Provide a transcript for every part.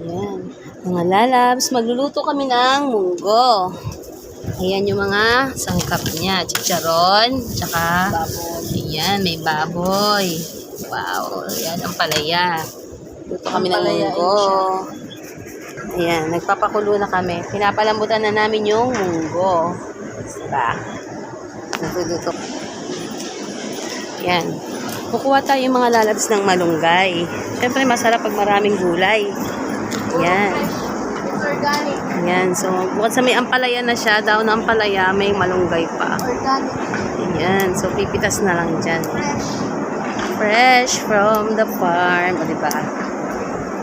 Ayan. Mga lalabs, magluluto kami ng munggo. Ayan yung mga sangkap niya. Chicharon, tsaka ayan, may baboy. Wow, ayan ang palaya. Luto kami ng munggo. Ayan, nagpapakulo na kami. Pinapalambutan na namin yung munggo. Diba? Nagluluto. Ayan. Kukuha tayo yung mga lalabs ng malunggay. Siyempre, masarap pag maraming gulay. Ayan. Organic. Ayan. So, bukod sa may ampalaya na siya, daw na ampalaya, may malunggay pa. Organic. Ayan. So, pipitas na lang dyan. Fresh from the farm. O, diba?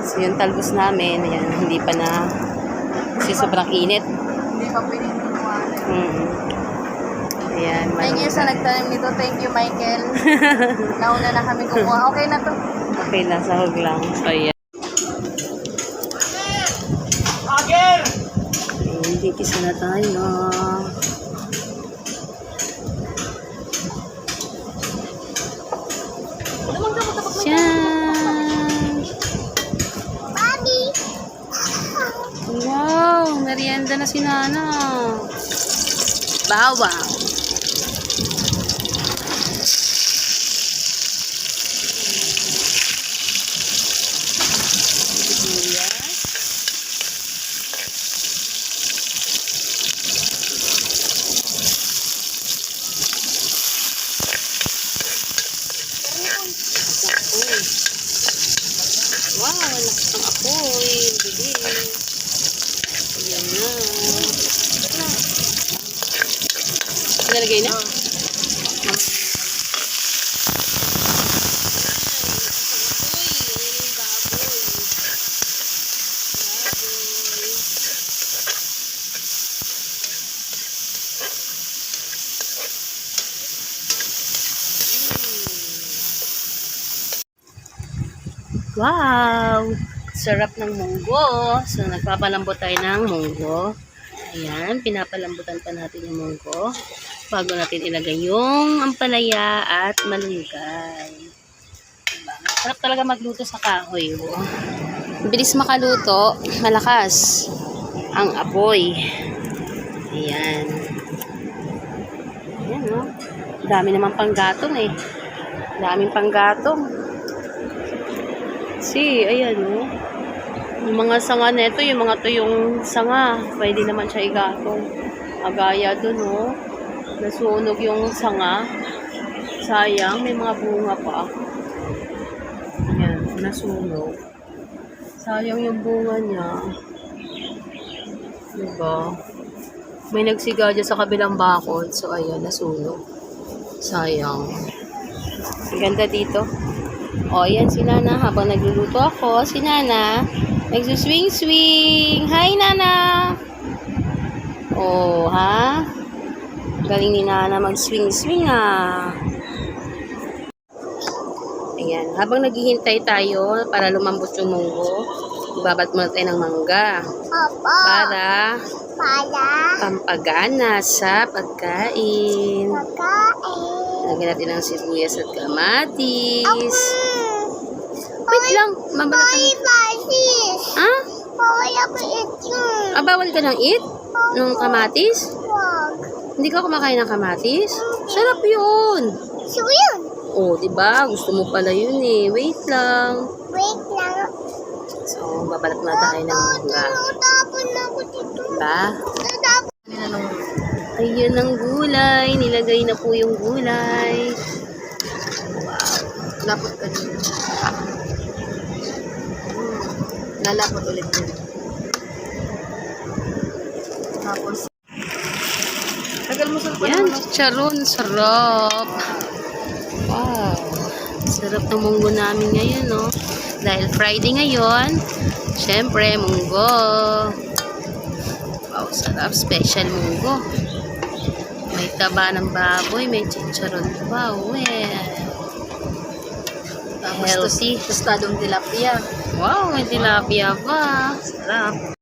So, yung talbos namin, ayan, hindi pa na, kasi sobrang init. Hindi pa pwede tumawa. Ayan. Thank you sa nagtanim nito. Thank you, Michael. Nauna na kami kumuha. Okay na to. Okay lang, sahog lang. So, ayan. Ager! Ayan, titisa na tayo. Yan! Bobby! Wow! Merienda na si Nana. Bawang. Wow, ang lakas ng apoy. Bilis. Ayan na. Nalagay na? Wow! Sarap ng munggo. So, nagpapalambot tayo ng munggo. Ayan, pinapalambutan pa natin yung munggo bago natin ilagay yung ampalaya at malunggay. Diba? Sarap talaga magluto sa kahoy. Oh. Bilis makaluto, malakas ang apoy. Ayan. Ayan, oh. Dami naman panggatong eh. Daming panggatong. Ayan, oh. Yung mga sanga neto, yung mga tuyong sanga, pwede naman siya igatong. Agaya dun, oh. Nasunog yung sanga. Sayang, may mga bunga pa. Ayan, nasunog. Sayang yung bunga niya. Diba? May nagsiga dyan sa kabilang bakod. So, ayan, nasunog. Sayang. Ang ganda dito. O, ayan si Nana. Habang nagluluto ako, si Nana, nagsuswing-swing. Hi, Nana! O, ha? Galing ni Nana mag-swing-swing, ha? Ayan. Habang naghihintay tayo para lumambot yung munggo, ibabat muna tayo ng mangga. Para pampagana sa pagkain. Lagyan natin ng sibuyas at kamatis. Wait lang. Mabalatan. Ha? Bawal ka ng eat? Nung kamatis? Hindi ka kumakain ng kamatis? Sarap yun. Oh, diba? Gusto mo pala yun eh. Wait lang. So, babalat na tayo ng mangga. Diba? Ayan ang gulay. Nilagay na po yung gulay. Wow. Lapot ka din. Lalapot ulit din. Tapos, tagal mo sa yan, chicharon. Sarap. Wow. Sarap ng munggo namin ngayon, no? Dahil Friday ngayon, syempre, munggo. Wow, sarap. Special munggo. May taba ng baboy, may chicharon. Wow, tapos healthy. tostadong tilapia. Wow, may tilapia pa. Sarap.